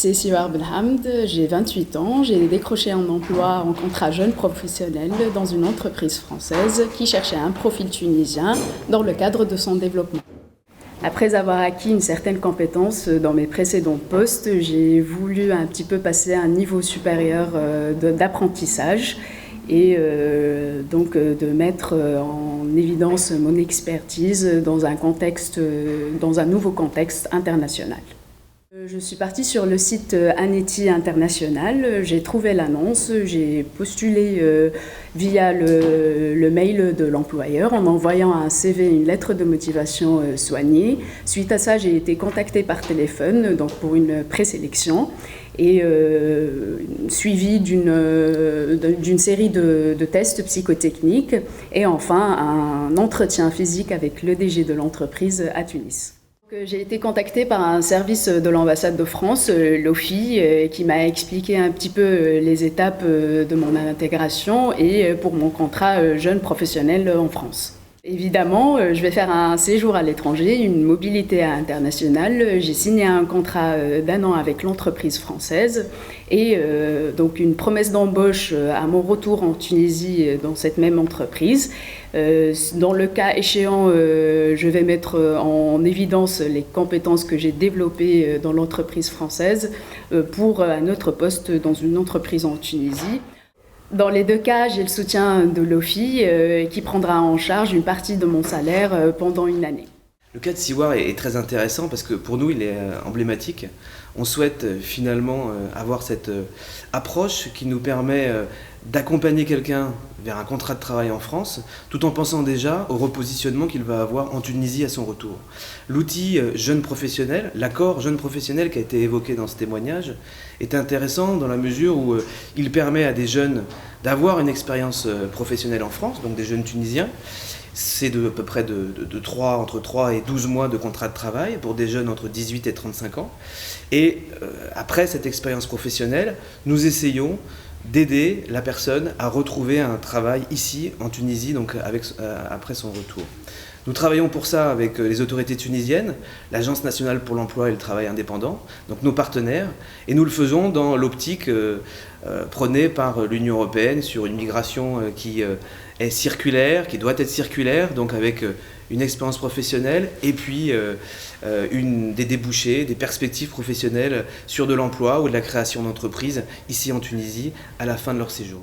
C'est Siwar Belhamd, j'ai 28 ans, j'ai décroché un emploi en contrat jeune professionnel dans une entreprise française qui cherchait un profil tunisien dans le cadre de son développement. Après avoir acquis une certaine compétence dans mes précédents postes, j'ai voulu un petit peu passer à un niveau supérieur d'apprentissage et donc de mettre en évidence mon expertise dans un nouveau contexte international. Je suis partie sur le site Aneti International, j'ai trouvé l'annonce, j'ai postulé via le mail de l'employeur en envoyant un CV et une lettre de motivation soignée. Suite à ça, j'ai été contactée par téléphone donc pour une présélection et suivie d'une série de tests psychotechniques et enfin un entretien physique avec le DG de l'entreprise à Tunis. J'ai été contactée par un service de l'ambassade de France, l'OFI, qui m'a expliqué un petit peu les étapes de mon intégration et pour mon contrat jeune professionnel en France. Évidemment, je vais faire un séjour à l'étranger, une mobilité internationale. J'ai signé un contrat d'1 an avec l'entreprise française et donc une promesse d'embauche à mon retour en Tunisie dans cette même entreprise. Dans le cas échéant, je vais mettre en évidence les compétences que j'ai développées dans l'entreprise française pour un autre poste dans une entreprise en Tunisie. Dans les deux cas, j'ai le soutien de l'OFI qui prendra en charge une partie de mon salaire pendant une année. Le cas de Siwar est très intéressant parce que pour nous, il est emblématique. On souhaite finalement avoir cette approche qui nous permet d'accompagner quelqu'un vers un contrat de travail en France, tout en pensant déjà au repositionnement qu'il va avoir en Tunisie à son retour. L'outil jeune professionnel, l'accord jeune professionnel qui a été évoqué dans ce témoignage, est intéressant dans la mesure où il permet à des jeunes d'avoir une expérience professionnelle en France, donc des jeunes Tunisiens. C'est à peu près entre 3 et 12 mois de contrat de travail pour des jeunes entre 18 et 35 ans. Et après cette expérience professionnelle, nous essayons d'aider la personne à retrouver un travail ici en Tunisie, donc après son retour. Nous travaillons pour ça avec les autorités tunisiennes, l'Agence nationale pour l'emploi et le travail indépendant, donc nos partenaires, et nous le faisons dans l'optique prônée par l'Union européenne sur une migration qui est circulaire, qui doit être circulaire, donc avec une expérience professionnelle et puis des débouchés, des perspectives professionnelles sur de l'emploi ou de la création d'entreprises ici en Tunisie à la fin de leur séjour.